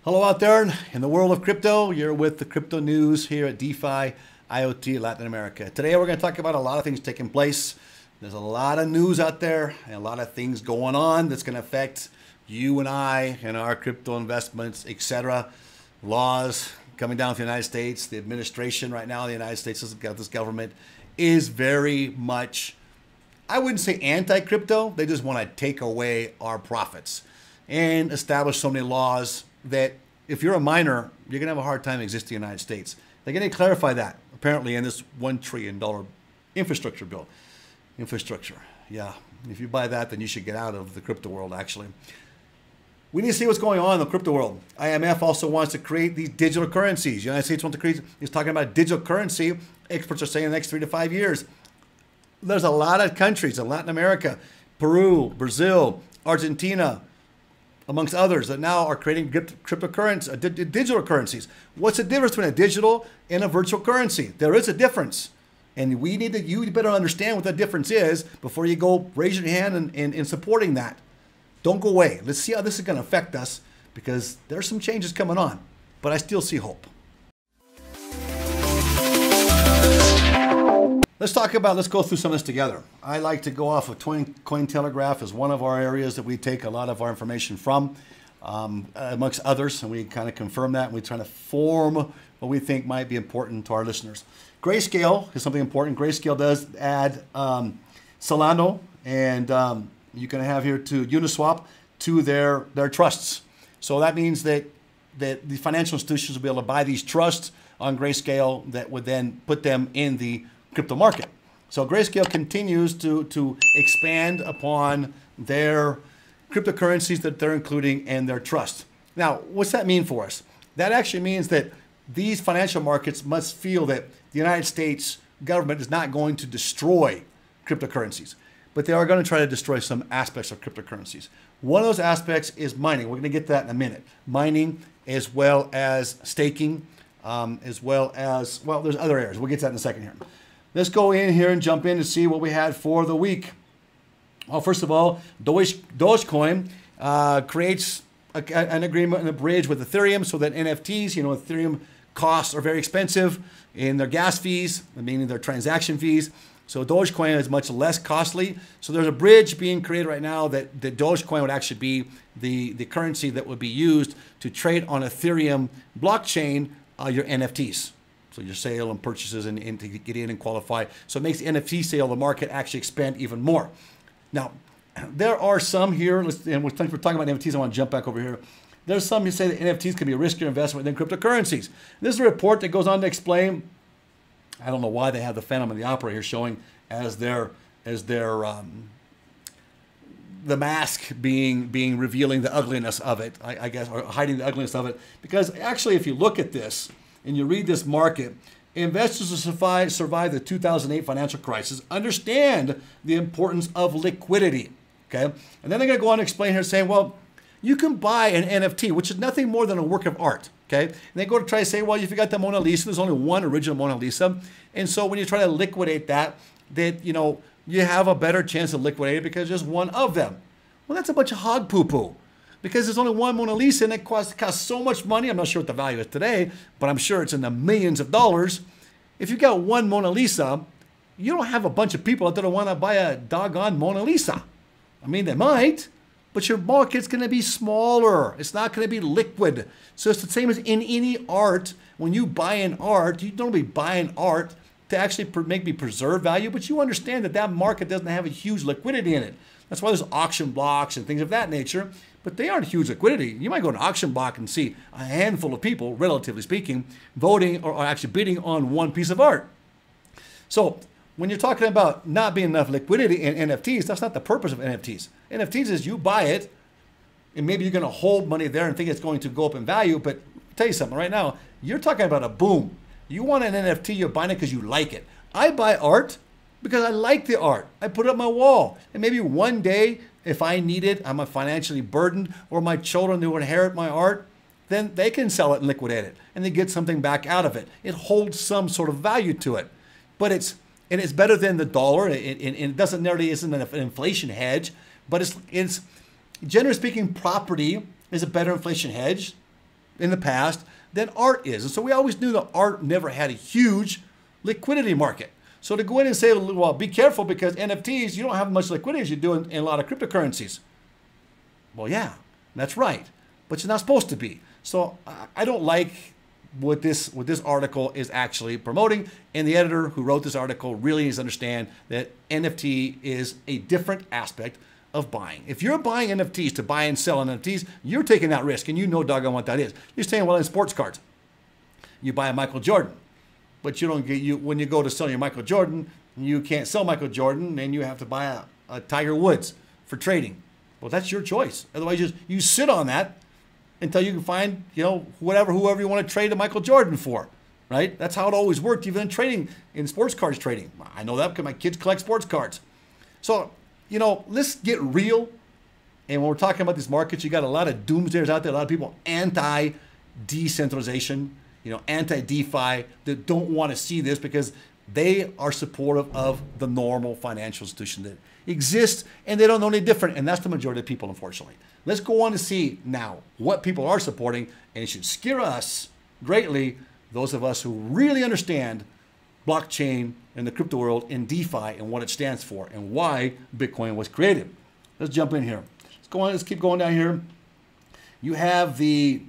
Hello out there in the world of crypto. You're with the crypto news here at DeFi IoT Latin America. Today we're going to talk about a lot of things taking place. There's a lot of news out there and a lot of things going on that's going to affect you and I and our crypto investments, etc. Laws coming down to the United States. The administration right now in the United States, this government, is very much, I wouldn't say anti-crypto. They just want to take away our profits and establish so many laws that if you're a miner, you're going to have a hard time existing in the United States. They're going to clarify that, apparently, in this $1 trillion infrastructure bill. Infrastructure, yeah. If you buy that, then you should get out of the crypto world, actually. We need to see what's going on in the crypto world. IMF also wants to create these digital currencies. The United States wants to create, is talking about digital currency. Experts are saying in the next 3 to 5 years. There's a lot of countries in Latin America, Peru, Brazil, Argentina, amongst others, that now are creating cryptocurrencies, digital currencies. What's the difference between a digital and a virtual currency? There is a difference. And we need to, you better understand what that difference is before you go raise your hand in supporting that. Don't go away. Let's see how this is going to affect us, because there's some changes coming on, but I still see hope. Let's go through some of this together. I like to go off of Cointelegraph as one of our areas that we take a lot of our information from, amongst others, and we kind of confirm that, and we try to form what we think might be important to our listeners. Grayscale is something important. Grayscale does add Solano, and you can have here to Uniswap to their trusts. So that means that the financial institutions will be able to buy these trusts on Grayscale that would then put them in the crypto market. So Grayscale continues to expand upon their cryptocurrencies that they're including in their trust. Now, what's that mean for us? That actually means that these financial markets must feel that the United States government is not going to destroy cryptocurrencies, but they are going to try to destroy some aspects of cryptocurrencies. One of those aspects is mining. We're going to get to that in a minute. Mining, as well as staking, as well as, well, there's other areas. We'll get to that in a second here. Let's go in here and jump in to see what we had for the week. Well, first of all, Dogecoin creates an agreement and a bridge with Ethereum so that NFTs, Ethereum costs are very expensive in their gas fees, meaning their transaction fees. So Dogecoin is much less costly. So there's a bridge being created right now that the Dogecoin would actually be the currency that would be used to trade on Ethereum blockchain your NFTs. So your sale and purchases and to get in and qualify. So it makes the NFT sale, the market actually expand even more. Now, there are some here, and we're talking about NFTs, I want to jump back over here. There's some who say that NFTs can be a riskier investment than cryptocurrencies. This is a report that goes on to explain, I don't know why they have the Phantom of the Opera here showing as the mask being revealing the ugliness of it, I guess, or hiding the ugliness of it. Because actually, if you look at this and you read this market, investors who survive the 2008 financial crisis understand the importance of liquidity. Okay, and then they're going to go on to explain here, saying, well, you can buy an NFT, which is nothing more than a work of art. Okay, and they go to try to say, well, if you got the Mona Lisa, there's only one original Mona Lisa, and so when you try to liquidate that you have a better chance of liquidating it because there's one of them. Well, that's a bunch of hog poo-poo, because there's only one Mona Lisa and it costs so much money. I'm not sure what the value is today, but I'm sure it's in the millions of dollars. If you got one Mona Lisa, you don't have a bunch of people out there that want to buy a doggone Mona Lisa. I mean, they might, but your market's going to be smaller. It's not going to be liquid. So it's the same as in any art. When you buy an art, you don't be buying art to actually maybe preserve value, but you understand that that market doesn't have a huge liquidity in it. That's why there's auction blocks and things of that nature, but they aren't huge liquidity. You might go to an auction block and see a handful of people, relatively speaking, voting or actually bidding on one piece of art. So when you're talking about not being enough liquidity in NFTs, that's not the purpose of NFTs. NFTs is you buy it, and maybe you're going to hold money there and think it's going to go up in value, but I'll tell you something right now, you're talking about a boom. You want an NFT, you're buying it because you like it. I buy art because I like the art. I put it on my wall. And maybe one day, if I need it, I'm financially burdened, or my children who inherit my art, then they can sell it and liquidate it, and they get something back out of it. It holds some sort of value to it. But it's better than the dollar. It doesn't nearly isn't an inflation hedge, but it's generally speaking, property is a better inflation hedge. in the past than art is. And so we always knew that art never had a huge liquidity market. So to go in and say, well, be careful because NFTs, you don't have much liquidity as you do in a lot of cryptocurrencies. Well, yeah, that's right. But it's not supposed to be. So I don't like what this article is actually promoting. And the editor who wrote this article really needs to understand that NFT is a different aspect of buying. If you're buying NFTs to buy and sell NFTs, you're taking that risk, and you know doggone what that is. You're saying, well, in sports cards, you buy a Michael Jordan. But you don't get when you go to sell your Michael Jordan, you can't sell Michael Jordan, and you have to buy a Tiger Woods for trading. Well, that's your choice. Otherwise, you sit on that until you can find, whoever you want to trade a Michael Jordan for, right? That's how it always worked, even in trading, in sports cards trading. I know that because my kids collect sports cards. So, let's get real. And when we're talking about these markets, you got a lot of doomsdayers out there, a lot of people anti-decentralization, anti-DeFi, that don't want to see this because they are supportive of the normal financial institution that exists, and they don't know any different, and that's the majority of people, unfortunately. Let's go on to see now what people are supporting, and it should scare us greatly, those of us who really understand blockchain and the crypto world and DeFi and what it stands for and why Bitcoin was created. Let's jump in here. Let's keep going down here. You have the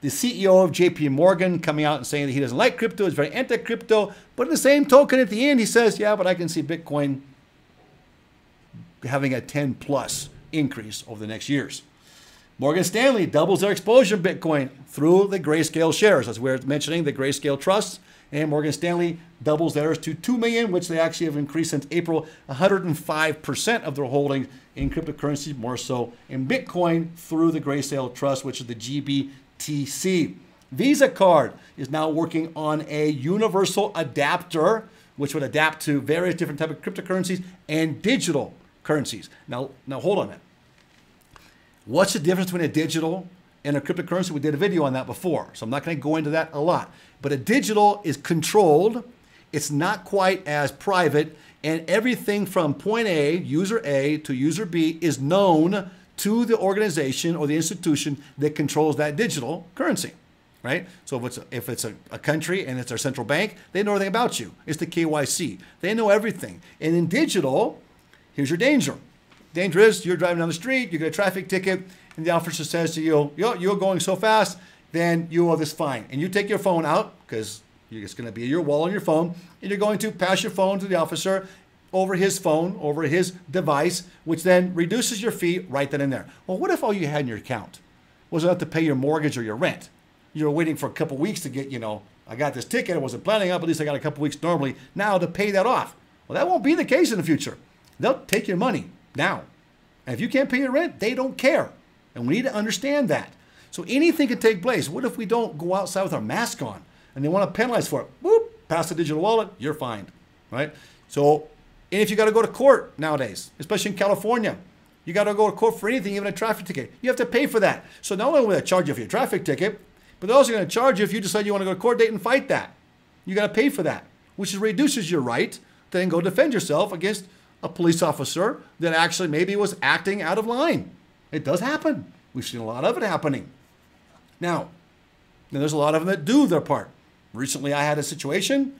CEO of JP Morgan coming out and saying that he doesn't like crypto, is very anti-crypto, but in the same token at the end, he says, yeah, but I can see Bitcoin having a 10+ increase over the next years. Morgan Stanley doubles their exposure to Bitcoin through the Grayscale shares. That's where it's mentioning the Grayscale trusts. And Morgan Stanley doubles theirs to 2 million, which they actually have increased since April, 105% of their holdings in cryptocurrencies, more so in Bitcoin through the Grayscale Trust, which is the GBTC. Visa card is now working on a universal adapter, which would adapt to various different types of cryptocurrencies and digital currencies. Now hold on a minute. What's the difference between a digital and a cryptocurrency? We did a video on that before, so I'm not going to go into that a lot. But a digital is controlled. It's not quite as private, and everything from point A, user A, to user B is known to the organization or the institution that controls that digital currency, right? So if it's a country and it's our central bank, they know everything about you. It's the KYC. They know everything. And in digital, here's your danger. Danger is you're driving down the street, you get a traffic ticket, and the officer says to you, you're going so fast, then you owe this fine. And you take your phone out, because it's going to be your wallet on your phone, and you're going to pass your phone to the officer over his phone, over his device, which then reduces your fee right then and there. Well, what if all you had in your account was enough to pay your mortgage or your rent? You were waiting for a couple weeks to get, I got this ticket, I wasn't planning on, but at least I got a couple weeks normally now to pay that off. Well, that won't be the case in the future. They'll take your money now. And if you can't pay your rent, they don't care. And we need to understand that. So anything can take place. What if we don't go outside with our mask on and they want to penalize for it? Whoop, pass the digital wallet, you're fined, right? So, and if you got to go to court nowadays, especially in California, you got to go to court for anything, even a traffic ticket. You have to pay for that. So not only will they charge you for your traffic ticket, but they're also going to charge you if you decide you want to go to court date and fight that. You got to pay for that, which reduces your right to then go defend yourself against a police officer that actually maybe was acting out of line. It does happen. We've seen a lot of it happening. Now, there's a lot of them that do their part. Recently, I had a situation,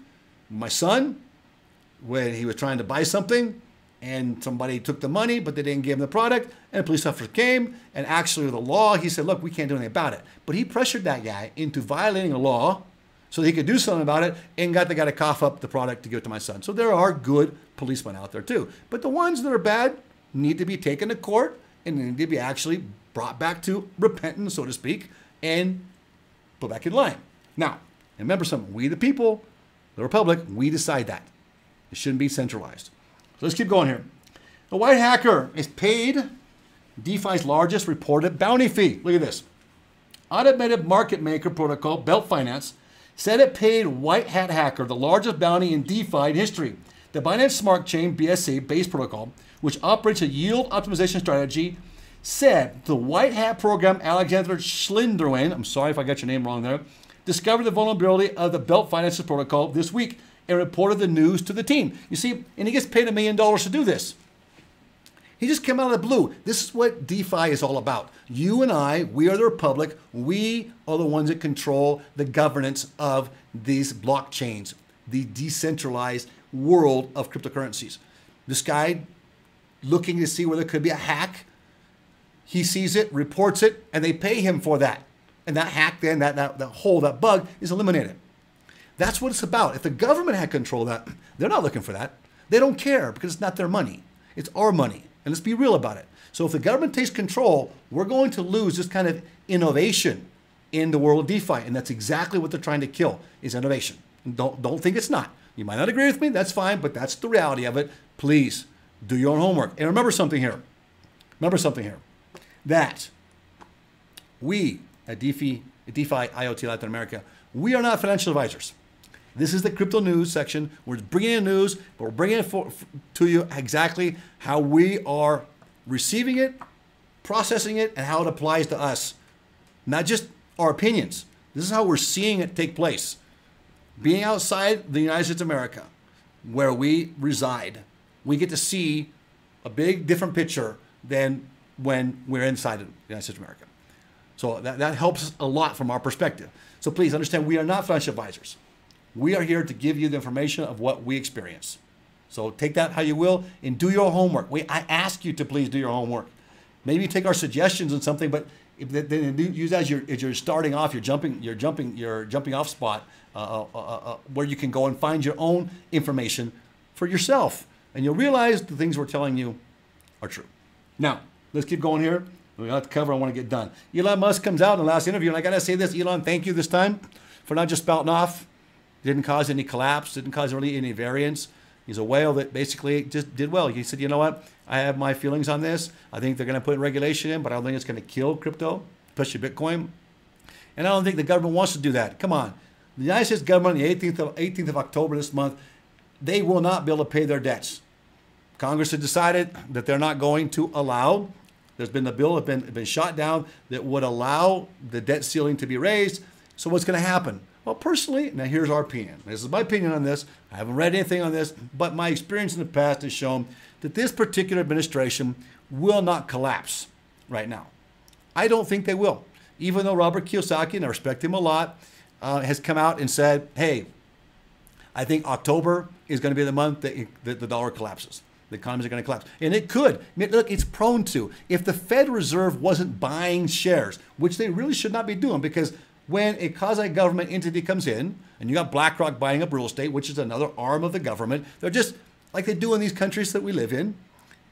my son, when he was trying to buy something, and somebody took the money, but they didn't give him the product, and a police officer came, and actually the law, he said, look, we can't do anything about it. But he pressured that guy into violating a law so that he could do something about it, and got the guy to cough up the product to give it to my son. So there are good policemen out there too. But the ones that are bad need to be taken to court and need to be actually brought back to repentance, so to speak, and put back in line. Now, remember something, we the people, the Republic, we decide that. It shouldn't be centralized. So let's keep going here. A white hacker is paid DeFi's largest reported bounty fee. Look at this. Automated market maker protocol, Belt Finance, said it paid white hat hacker the largest bounty in DeFi history. The Binance Smart Chain BSC base protocol, which operates a yield optimization strategy, said the white hat program Alexander Schlinderwin, I'm sorry if I got your name wrong there, discovered the vulnerability of the Belt Finance protocol this week and reported the news to the team. You see, and he gets paid $1 million to do this. He just came out of the blue. This is what DeFi is all about. You and I, we are the republic. We are the ones that control the governance of these blockchains, the decentralized world of cryptocurrencies. This guy looking to see where there could be a hack. He sees it, reports it, and they pay him for that. And that hack then, that hole, that bug is eliminated. That's what it's about. If the government had control of that, they're not looking for that. They don't care because it's not their money. It's our money. And let's be real about it. So if the government takes control, we're going to lose this kind of innovation in the world of DeFi. And that's exactly what they're trying to kill, is innovation. And don't think it's not. You might not agree with me, that's fine, but that's the reality of it. Please do your own homework. And remember something here. That we at DeFi IoT Latin America, we are not financial advisors. This is the crypto news section. We're bringing in news, but we're bringing it to you exactly how we are receiving it, processing it, and how it applies to us. Not just our opinions. This is how we're seeing it take place. Being outside the United States of America, where we reside, we get to see a big different picture than when we're inside the United States of America. So that helps us a lot from our perspective. So please understand, we are not financial advisors. We are here to give you the information of what we experience. So take that how you will and do your homework. I ask you to please do your homework. Maybe take our suggestions on something, but then use as you're starting off, your jumping off spot where you can go and find your own information for yourself, and you'll realize the things we're telling you are true. Now let's keep going here. We got to cover. I want to get done. Elon Musk comes out in the last interview, and I got to say this, Elon, thank you this time for not just spouting off. Didn't cause any collapse, didn't cause really any variance. He's a whale that basically just did well. He said, you know what? I have my feelings on this. I think they're going to put regulation in, but I don't think it's going to kill crypto, especially Bitcoin. And I don't think the government wants to do that. Come on. The United States government, the 18th of October this month, they will not be able to pay their debts. Congress has decided that they're not going to allow. There's been a bill that's been shot down that would allow the debt ceiling to be raised. So what's going to happen? Well, personally, now here's our opinion. This is my opinion on this. I haven't read anything on this, but my experience in the past has shown that this particular administration will not collapse right now. I don't think they will. Even though Robert Kiyosaki, and I respect him a lot, has come out and said, hey, I think October is going to be the month that the dollar collapses. The economies are going to collapse. And it could. I mean, look, it's prone to. If the Fed Reserve wasn't buying shares, which they really should not be doing, because when a quasi-government entity comes in, and you got BlackRock buying up real estate, which is another arm of the government, they're just like they do in these countries that we live in.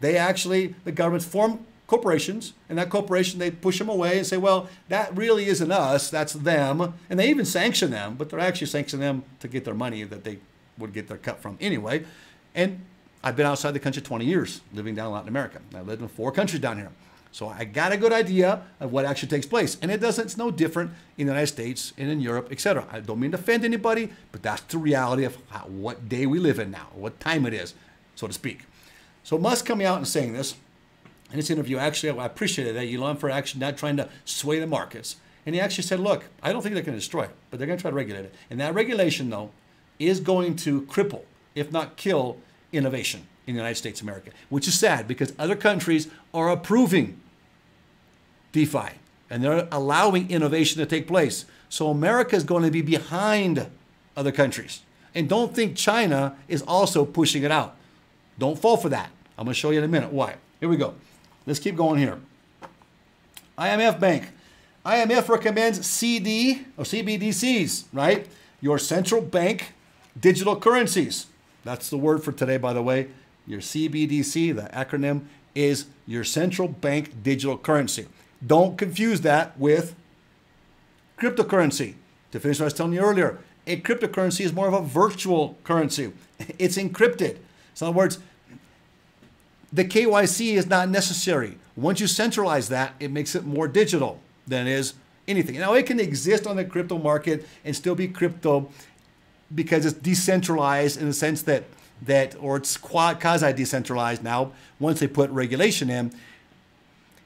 The governments form corporations, and that corporation, they push them away and say, well, that really isn't us, that's them. And they even sanction them, but they're actually sanctioning them to get their money that they would get their cut from anyway. And I've been outside the country 20 years, living down in Latin America. I lived in 4 countries down here. So I got a good idea of what actually takes place. And it's no different in the United States and in Europe, etc. I don't mean to offend anybody, but that's the reality of what day we live in now, what time it is, so to speak. So Musk coming out and saying this, in this interview, actually, I appreciated that, Elon, for actually not trying to sway the markets. And he actually said, look, I don't think they're going to destroy it, but they're going to try to regulate it. And that regulation, though, is going to cripple, if not kill, innovation in the United States of America, which is sad because other countries are approving DeFi and they're allowing innovation to take place. So America is going to be behind other countries. And don't think China is also pushing it out. Don't fall for that. I'm going to show you in a minute why. Here we go. Let's keep going here. IMF Bank. IMF recommends CD or CBDCs, right? Your central bank digital currencies. That's the word for today, by the way. Your CBDC, the acronym, is your central bank digital currency. Don't confuse that with cryptocurrency. To finish what I was telling you earlier, a cryptocurrency is more of a virtual currency. It's encrypted. So in other words, the KYC is not necessary. Once you centralize that, it makes it more digital than it is anything. Now, it can exist on the crypto market and still be crypto because it's decentralized in the sense that or it's quasi-decentralized now once they put regulation in.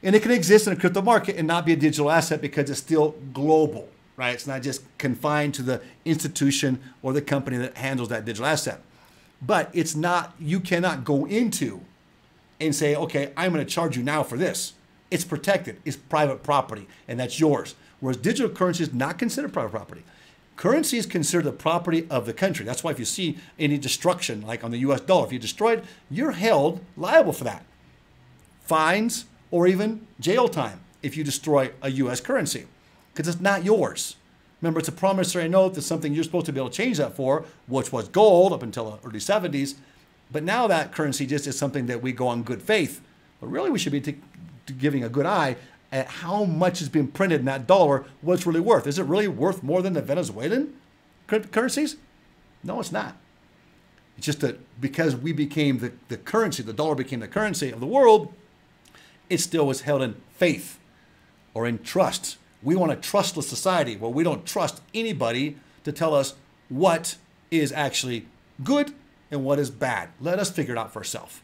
And it can exist in a crypto market and not be a digital asset because it's still global, right? It's not just confined to the institution or the company that handles that digital asset. But it's not, you cannot go into and say, okay, I'm going to charge you now for this. It's protected. It's private property, and that's yours. Whereas digital currency is not considered private property. Currency is considered the property of the country. That's why if you see any destruction, like on the US dollar, if you destroy it, you're held liable for that. Fines or even jail time if you destroy a US currency, because it's not yours. Remember, it's a promissory note. That's something you're supposed to be able to change that for, which was gold up until the early 70s. But now that currency just is something that we go on good faith. But really, we should be giving a good eye at how much has been printed in that dollar, what it's really worth. Is it really worth more than the Venezuelan currencies? No, it's not. It's just that because we became the currency, the dollar became the currency of the world, it still was held in faith or in trust. We want a trustless society where we don't trust anybody to tell us what is actually good and what is bad. Let us figure it out for ourselves.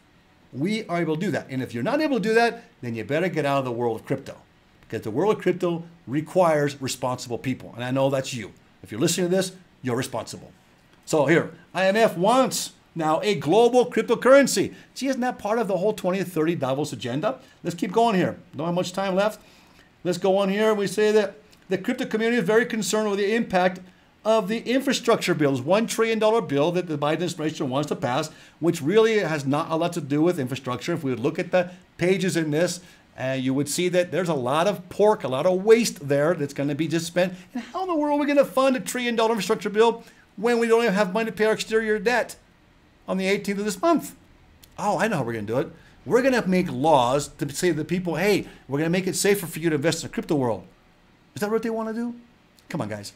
We are able to do that. And if you're not able to do that, then you better get out of the world of crypto, because the world of crypto requires responsible people. And I know that's you. If you're listening to this, you're responsible. So here, IMF wants now a global cryptocurrency. Gee, isn't that part of the whole 2030 Davos agenda? Let's keep going here. Don't have much time left. Let's go on here. We say that the crypto community is very concerned with the impact of the infrastructure bill. This $1 trillion bill that the Biden administration wants to pass, which really has not a lot to do with infrastructure. If we would look at the pages in this, you would see that there's a lot of pork, a lot of waste there that's going to be just spent. And how in the world are we going to fund a $1 trillion infrastructure bill when we don't even have money to pay our exterior debt on the 18th of this month? Oh, I know how we're going to do it. We're going to make laws to say to the people, hey, we're going to make it safer for you to invest in the crypto world. Is that what they want to do? Come on, guys.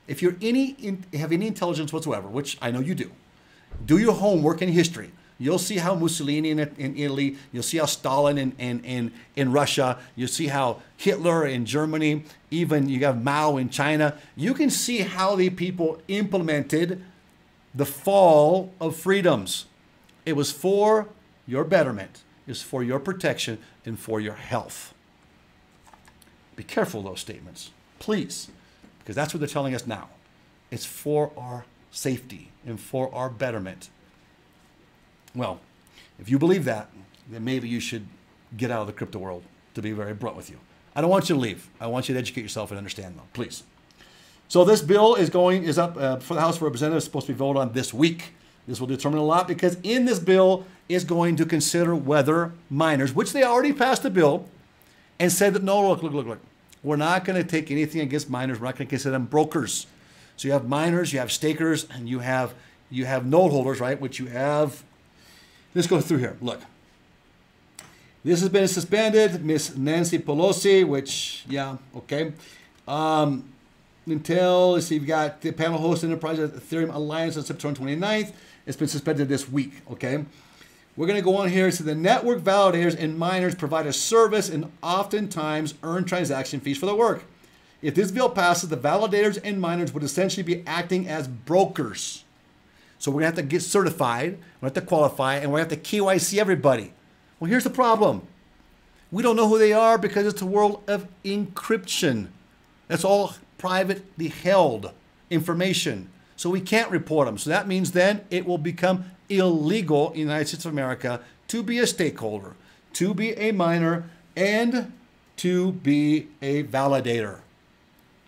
If you're have any intelligence whatsoever, which I know you do your homework in history. You'll see how Mussolini in Italy, you'll see how Stalin in Russia, you'll see how Hitler in Germany, even you have Mao in China. You can see how the people implemented the fall of freedoms. It was for your betterment. It's for your protection and for your health. Be careful of those statements, please, because that's what they're telling us now. It's for our safety and for our betterment. Well, if you believe that, then maybe you should get out of the crypto world, to be very blunt with you. I don't want you to leave. I want you to educate yourself and understand, though, please. So this bill is up for the House of Representatives. It's supposed to be voted on this week. This will determine a lot, because in this bill is going to consider whether miners, which they already passed a bill and said that, no, look, we're not going to take anything against miners. We're not going to consider them brokers. So you have miners, you have stakers, and you have note holders, right? Which you have. Let's go through here. Look. This has been suspended. Miss Nancy Pelosi, which, yeah, okay. Until, let's see, you've got the panel host enterprise Ethereum Alliance on September 29th. It's been suspended this week, okay? We're going to go on here. So the network validators and miners provide a service and oftentimes earn transaction fees for their work. If this bill passes, the validators and miners would essentially be acting as brokers. So we're going to have to get certified, we have to qualify, and we have to KYC everybody. Well, here's the problem. We don't know who they are because it's a world of encryption. That's all privately held information. So we can't report them. So that means then it will become illegal in the United States of America to be a stakeholder, to be a miner, and to be a validator.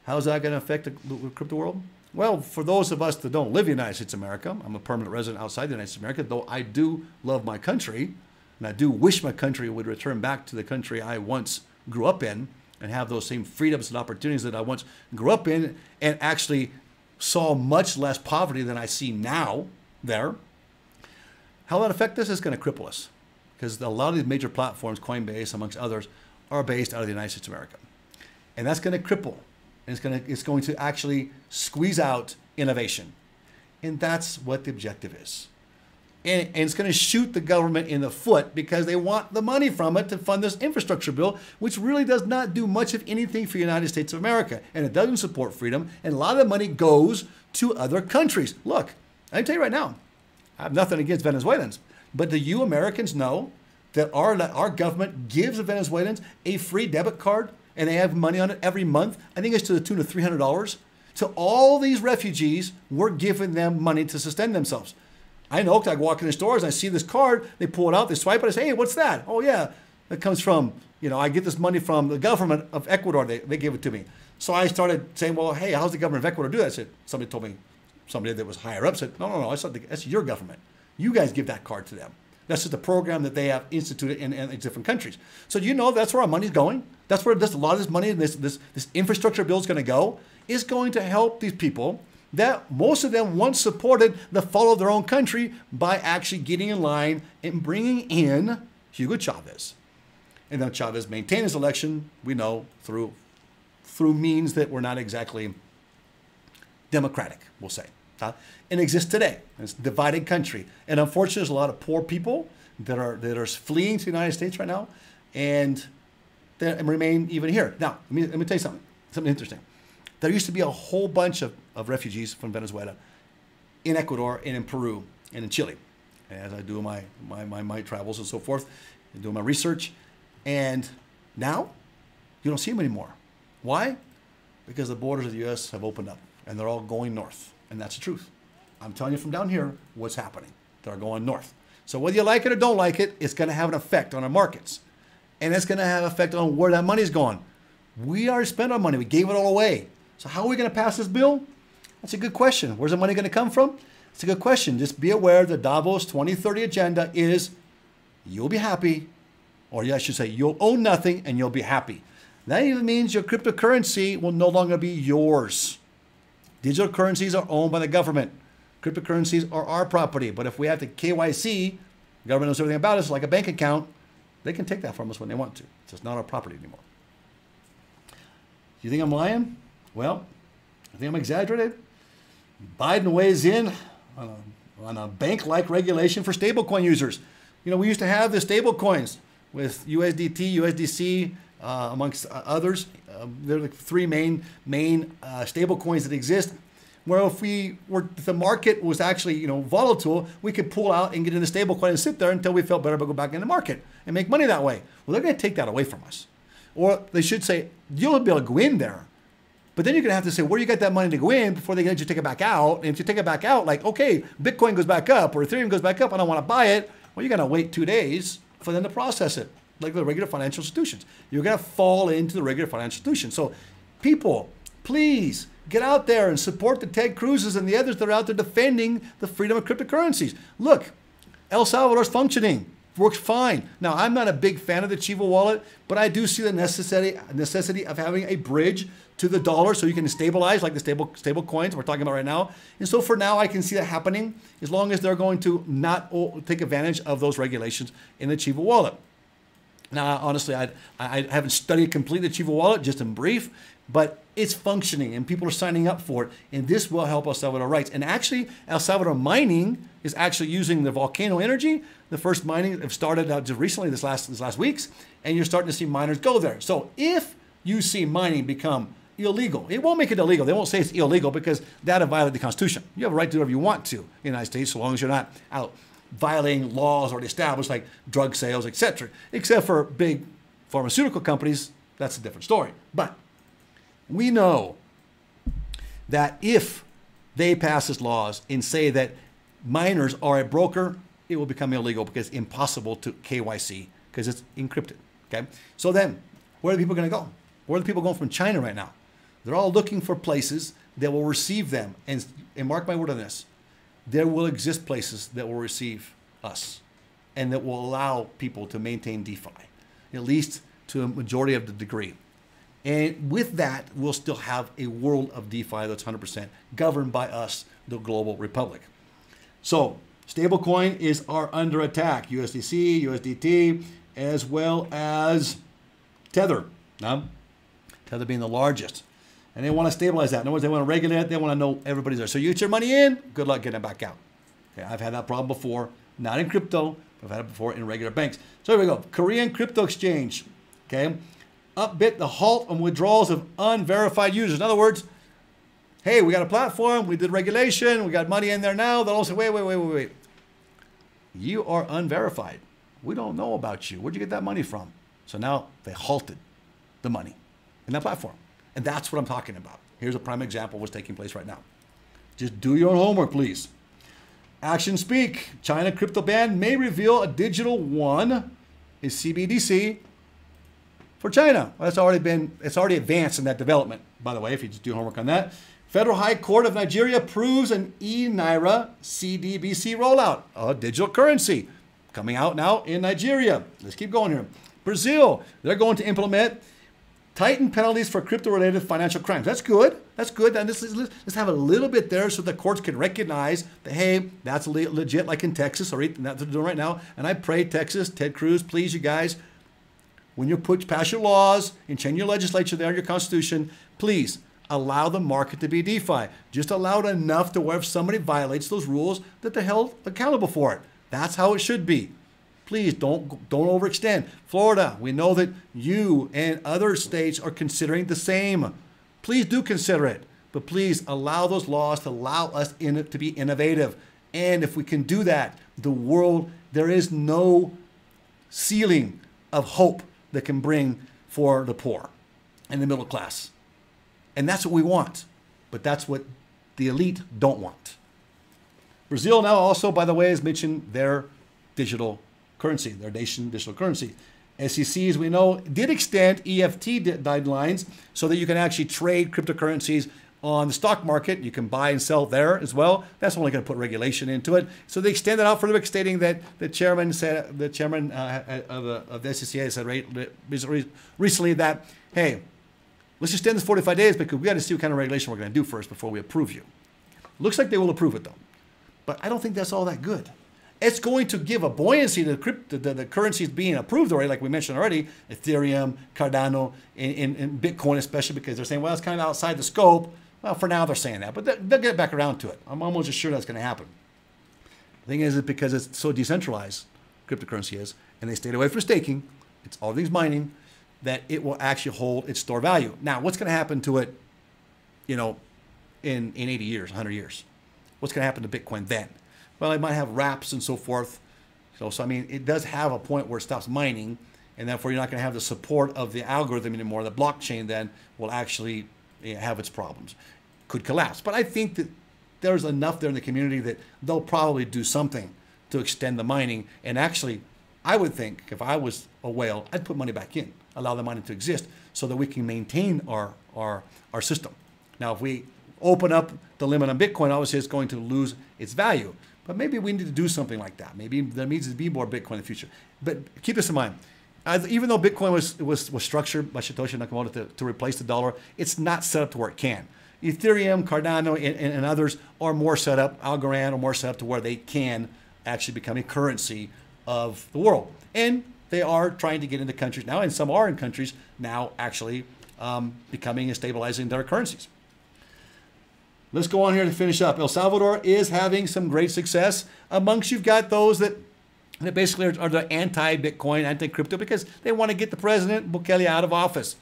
How's that going to affect the crypto world? Well, for those of us that don't live in the United States of America, I'm a permanent resident outside the United States of America, though I do love my country, and I do wish my country would return back to the country I once grew up in and have those same freedoms and opportunities that I once grew up in, and actually saw much less poverty than I see now there. How will that affect us? It's going to cripple us, because a lot of these major platforms, Coinbase amongst others, are based out of the United States of America. And that's going to cripple. And it's going to actually squeeze out innovation. And that's what the objective is. And it's going to shoot the government in the foot because they want the money from it to fund this infrastructure bill, which really does not do much of anything for the United States of America. And it doesn't support freedom. And a lot of the money goes to other countries. Look, I can tell you right now, I have nothing against Venezuelans, but do you Americans know that our government gives the Venezuelans a free debit card and they have money on it every month? I think it's to the tune of $300. To all these refugees, we're giving them money to sustain themselves. I know, because I walk in the stores, I see this card, they pull it out, they swipe it, I say, hey, what's that? Oh yeah, that comes from, I get this money from the government of Ecuador, they give it to me. So I started saying, well, hey, how's the government of Ecuador do that? I said, somebody told me, somebody that was higher up said, no, that's your government. You guys give that card to them. That's just a program that they have instituted in different countries. So that's where our money's going? That's where a lot of this money and this infrastructure bill is going to go, is going to help these people that most of them once supported the fall of their own country by actually getting in line and bringing in Hugo Chavez. And then Chavez maintained his election, we know, through means that were not exactly democratic, we'll say. And exists today. It's a divided country. And unfortunately, there's a lot of poor people that are fleeing to the United States right now and remain even here. Now, let me tell you something interesting. There used to be a whole bunch of refugees from Venezuela in Ecuador and in Peru and in Chile. As I do my travels and so forth, and doing my research. And now, you don't see them anymore. Why? Because the borders of the U.S. have opened up and they're all going north. And that's the truth. I'm telling you from down here what's happening. They're going north. So whether you like it or don't like it, it's going to have an effect on our markets. And it's going to have an effect on where that money's going. We already spent our money. We gave it all away. So how are we going to pass this bill? That's a good question. Where's the money going to come from? It's a good question. Just be aware the Davos 2030 agenda is you'll be happy, or I should say you'll own nothing and you'll be happy. That even means your cryptocurrency will no longer be yours. Digital currencies are owned by the government. Cryptocurrencies are our property. But if we have to KYC, the government knows everything about us, like a bank account, they can take that from us when they want to. It's just not our property anymore. You think I'm lying? Well, I think I'm exaggerated. Biden weighs in on a bank-like regulation for stablecoin users. We used to have the stablecoins with USDT, USDC, amongst others. They're the three main stable coins that exist. Where if the market was actually volatile, we could pull out and get in the stable coin and sit there until we felt better about go back in the market and make money that way. Well, they're going to take that away from us, or they should say you'll be able to go in there, but then you're going to have to say where you got that money to go in before they let you take it back out. And if you take it back out, like okay, Bitcoin goes back up or Ethereum goes back up, I don't want to buy it. Well, you're going to wait 2 days for them to process it. Like the regular financial institutions. You're going to fall into the regular financial institutions. So people, please get out there and support the Ted Cruz's and the others that are out there defending the freedom of cryptocurrencies. Look, El Salvador's functioning, works fine. Now, I'm not a big fan of the Chivo wallet, but I do see the necessity of having a bridge to the dollar so you can stabilize like the stable coins we're talking about right now. And so for now, I can see that happening as long as they're going to not take advantage of those regulations in the Chivo wallet. Now, honestly, I haven't studied completely the Chivo wallet, just in brief, but it's functioning and people are signing up for it. And this will help El Salvador rights. And actually, El Salvador mining is actually using the volcano energy. The first mining have started out just recently, this last weeks, and you're starting to see miners go there. So if you see mining become illegal, it won't make it illegal. They won't say it's illegal because that would violate the Constitution. You have a right to do whatever you want to in the United States, so long as you're not out violating laws already established like drug sales, etc. Except for big pharmaceutical companies, that's a different story. But we know that if they pass these laws and say that miners are a broker, it will become illegal because it's impossible to KYC because it's encrypted. Okay. So then, where are the people going to go? Where are the people going from China right now? They're all looking for places that will receive them. And mark my word on this, there will exist places that will receive us and that will allow people to maintain DeFi, at least to a majority of the degree. And with that, we'll still have a world of DeFi that's 100% governed by us, the global republic. So stablecoin are under attack. USDC, USDT, as well as Tether. Tether being the largest. And they want to stabilize that. In other words, they want to regulate it. They want to know everybody's there. So you get your money in, good luck getting it back out. Okay, I've had that problem before, not in crypto, but I've had it before in regular banks. So here we go. Korean crypto exchange. Okay. Upbit the halt on withdrawals of unverified users. In other words, hey, we got a platform, we did regulation, we got money in there now. They'll all say, wait. You are unverified. We don't know about you. Where'd you get that money from? So now they halted the money in that platform. And that's what I'm talking about. Here's a prime example of what's taking place right now. Just do your own homework, please. Actions speak. China crypto ban may reveal a digital yuan, a CBDC, for China. Well, it's already advanced in that development, by the way, if you just do homework on that. Federal High Court of Nigeria approves an e-Naira CBDC rollout, a digital currency, coming out now in Nigeria. Let's keep going here. Brazil, they're going to implement tightened penalties for crypto-related financial crimes. That's good. That's good. And let's have a little bit there so the courts can recognize that, hey, that's legit, like in Texas, or that's what they're doing right now. And I pray, Texas, Ted Cruz, please, you guys, when you pass your laws and change your legislature there, your constitution, please allow the market to be DeFi. Just allow it enough to where if somebody violates those rules, that they're held accountable for it. That's how it should be. Please don't overextend. Florida, we know that you and other states are considering the same. Please do consider it, but please allow those laws to allow us to be innovative. And if we can do that, the world, there is no ceiling of hope that can bring for the poor and the middle class. And that's what we want, but that's what the elite don't want. Brazil now also, by the way, has mentioned their digital currency, their nation digital currency. SEC, as we know, did extend EFT deadlines so that you can actually trade cryptocurrencies on the stock market. You can buy and sell there as well. That's only going to put regulation into it. So they extended out further, stating that the chairman said, the chairman of the SEC said recently that, hey, let's extend this 45 days because we got to see what kind of regulation we're going to do first before we approve you. Looks like they will approve it though, but I don't think that's all that good. It's going to give a buoyancy to the currencies being approved already, like we mentioned already, Ethereum, Cardano, and Bitcoin especially, because they're saying, well, it's kind of outside the scope. Well, for now they're saying that, but they'll get back around to it. I'm almost sure that's going to happen. The thing is because it's so decentralized, cryptocurrency is, and they stayed away from staking, it's all things mining, that it will actually hold its store value. Now, what's going to happen to it, in 80 years, 100 years? What's going to happen to Bitcoin then? Well, it might have wraps and so forth. So I mean, it does have a point where it stops mining, and therefore you're not going to have the support of the algorithm anymore. The blockchain then will actually have its problems. Could collapse. But I think that there's enough there in the community that they'll probably do something to extend the mining. And actually, I would think if I was a whale, I'd put money back in, allow the mining to exist so that we can maintain our system. Now, if we open up the limit on Bitcoin, obviously it's going to lose its value. But maybe we need to do something like that. Maybe there needs to be more Bitcoin in the future. But keep this in mind. Even though Bitcoin was structured by Satoshi Nakamoto to replace the dollar, it's not set up to where it can. Ethereum, Cardano, and others are more set up, Algorand are more set up to where they can actually become a currency of the world. And they are trying to get into countries now, and some are in countries now actually becoming and stabilizing their currencies. Let's go on here to finish up. El Salvador is having some great success. Amongst you've got those that basically are the anti-Bitcoin, anti-crypto, because they want to get the president, Bukele, out of office.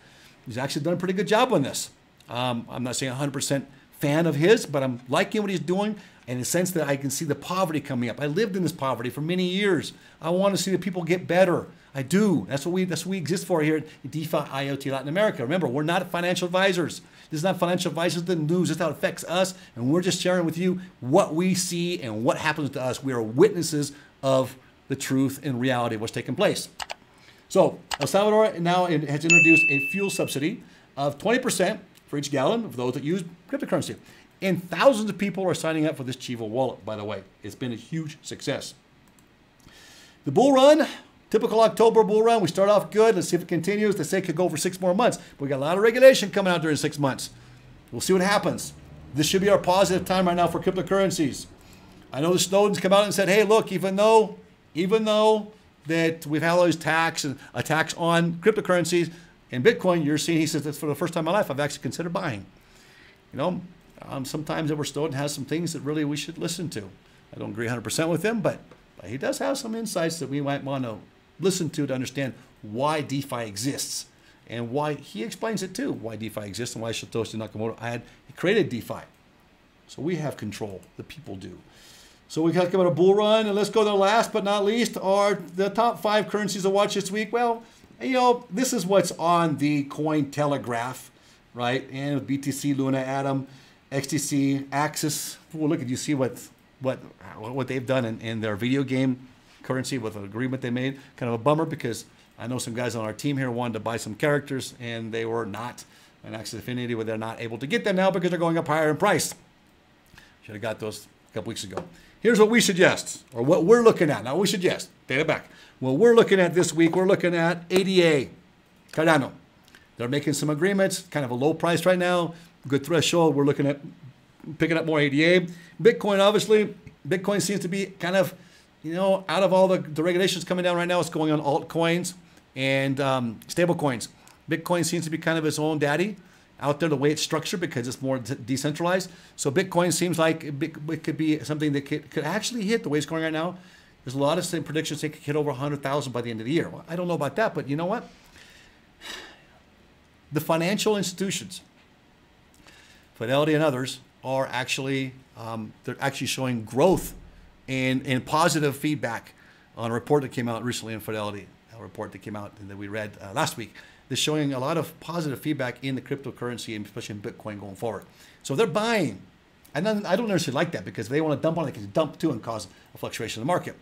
He's actually done a pretty good job on this. I'm not saying 100% fan of his, but I'm liking what he's doing in the sense that I can see the poverty coming up. I lived in this poverty for many years. I want to see the people get better. I do. That's what we exist for here at DeFi IoT Latin America. Remember, we're not financial advisors. This is not financial advice. This is the news. This is how it affects us. And we're just sharing with you what we see and what happens to us. We are witnesses of the truth and reality of what's taking place. So El Salvador now has introduced a fuel subsidy of 20% for each gallon of those that use cryptocurrency. And thousands of people are signing up for this Chivo wallet, by the way. It's been a huge success. The bull run, typical October bull run. We start off good. Let's see if it continues. They say it could go for 6 more months. But we got a lot of regulation coming out during 6 months. We'll see what happens. This should be our positive time right now for cryptocurrencies. I know the Snowden's come out and said, hey, look, even though that we've had all these attacks on cryptocurrencies and Bitcoin, you're seeing, he says, that's for the first time in my life I've actually considered buying. Sometimes Edward Snowden has some things that really we should listen to. I don't agree 100% with him, but he does have some insights that we might want to listen to understand why DeFi exists and why he explains it too, why DeFi exists and why Satoshi Nakamoto created DeFi. So we have control, the people do. So we talked about a bull run, and let's go to the last but not least are the top 5 currencies to watch this week. Well, this is what's on the Cointelegraph, right? And BTC, Luna, Atom, XTC, Axis. Well, look at you see what what they've done in their video game currency with an agreement they made. Kind of a bummer because I know some guys on our team here wanted to buy some characters and they were not an Axie Infinity, where they're not able to get them now because they're going up higher in price. Should have got those a couple weeks ago. Here's what we suggest, or what we're looking at. Now we suggest, take it back. What we're looking at this week, we're looking at ADA, Cardano. They're making some agreements, kind of a low price right now, good threshold. We're looking at picking up more ADA. Bitcoin, obviously, Bitcoin seems to be kind of, out of all the regulations coming down right now, it's going on altcoins and stable coins. Bitcoin seems to be kind of its own daddy out there, the way it's structured, because it's more decentralized. So Bitcoin seems like it could be something that could actually hit the way it's going right now. There's a lot of same predictions they could hit over 100,000 by the end of the year. Well, I don't know about that, but you know what? The financial institutions, Fidelity and others, are actually they're actually showing growth and positive feedback on a report that came out recently in Fidelity, a report that came out that we read last week. They're showing a lot of positive feedback in the cryptocurrency, and especially in Bitcoin going forward. So they're buying. And then I don't necessarily like that, because if they want to dump on it, they can dump too and cause a fluctuation in the market.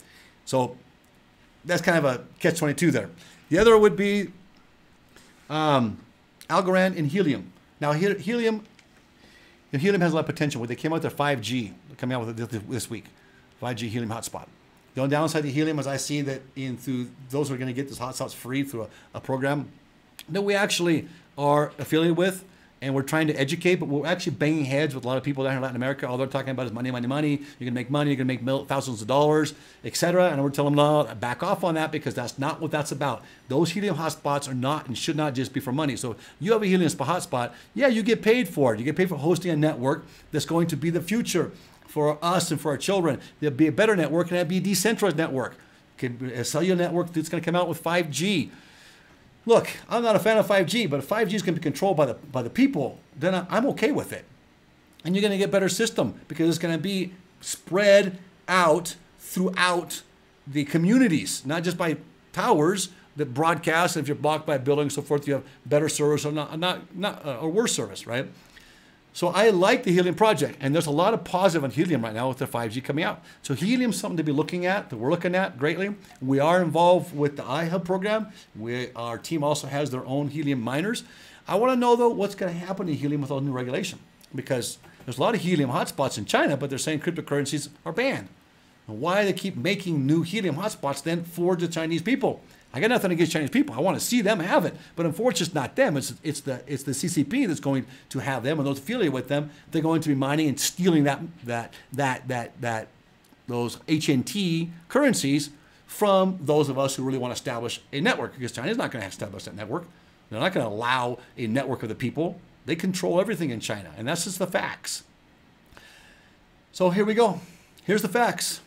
So that's kind of a catch-22 there. The other would be Algorand and Helium. Now Helium has a lot of potential. When they came out with their 5G, they're coming out with it this week, 5G Helium hotspot. The only downside to Helium is I see that through those who are going to get this hotspots free through a program that we actually are affiliated with, and we're trying to educate, but we're actually banging heads with a lot of people down here in Latin America. All they're talking about is money, money, money. You're going to make money. You're going to make thousands of dollars, etc. And we're telling them, no, back off on that, because that's not what that's about. Those Helium hotspots are not and should not just be for money. So you have a Helium hotspot, yeah, you get paid for it. You get paid for hosting a network that's going to be the future for us and for our children. There'll be a better network, and that'd be a decentralized network. A cellular network that's going to come out with 5G. Look, I'm not a fan of 5G, but if 5G is going to be controlled by the people, then I'm okay with it. And you're going to get a better system, because it's going to be spread out throughout the communities, not just by towers that broadcast. And if you're blocked by a building and so forth, you have better service or worse service, right? So I like the Helium project, and there's a lot of positive on Helium right now with their 5G coming out. So Helium's something to be looking at, that we're looking at greatly. We are involved with the iHub program. Our team also has their own Helium miners. I want to know, though, what's going to happen to Helium with all the new regulation, because there's a lot of Helium hotspots in China, but they're saying cryptocurrencies are banned. Why do they keep making new Helium hotspots then for the Chinese people? I got nothing against Chinese people. I want to see them have it, but unfortunately, it's not them. It's the CCP that's going to have them, and those affiliated with them. They're going to be mining and stealing those HNT currencies from those of us who really want to establish a network, because China's not going to establish that network. They're not going to allow a network of the people. They control everything in China, and that's just the facts. So here we go. Here's the facts.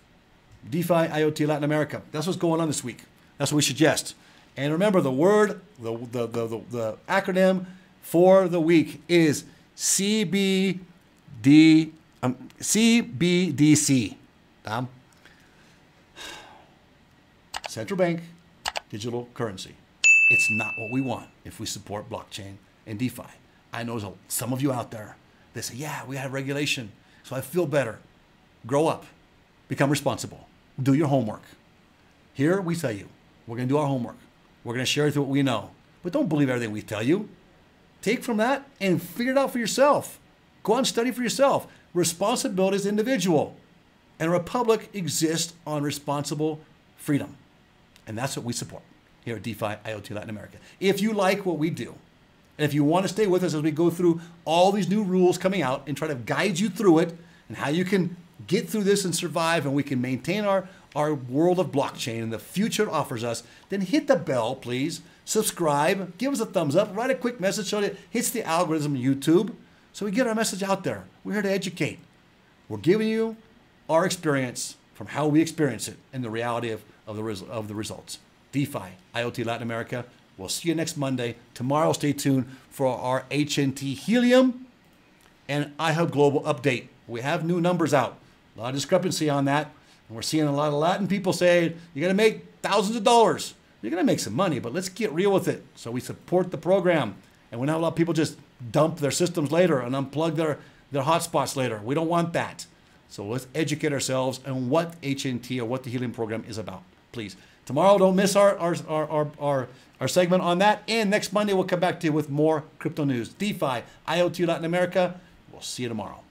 DeFi, IoT, Latin America. That's what's going on this week. That's what we suggest. And remember, the acronym for the week is CBDC. Central bank digital currency. It's not what we want if we support blockchain and DeFi. I know some of you out there, they say, yeah, we have regulation, so I feel better. Grow up. Become responsible. Do your homework. Here we tell you, we're going to do our homework. We're going to share with you what we know. But don't believe everything we tell you. Take from that and figure it out for yourself. Go out and study for yourself. Responsibility is individual. And a republic exists on responsible freedom. And that's what we support here at DeFi IoT Latin America. If you like what we do, and if you want to stay with us as we go through all these new rules coming out and try to guide you through it and how you can get through this and survive, and we can maintain our world of blockchain and the future it offers us, then hit the bell, please. Subscribe, give us a thumbs up, write a quick message so that it hits the algorithm of YouTube so we get our message out there. We're here to educate. We're giving you our experience from how we experience it and the reality of the results. DeFi, IoT Latin America. We'll see you next Monday. Tomorrow, stay tuned for our HNT Helium and iHub Global update. We have new numbers out. A lot of discrepancy on that. And we're seeing a lot of Latin people saying, you're going to make thousands of dollars. You're going to make some money, but let's get real with it. So we support the program. And we don't have a lot of people just dump their systems later and unplug their hotspots later. We don't want that. So let's educate ourselves on what HNT or what the Helium program is about, please. Tomorrow, don't miss our segment on that. And next Monday, we'll come back to you with more crypto news, DeFi, IoT Latin America. We'll see you tomorrow.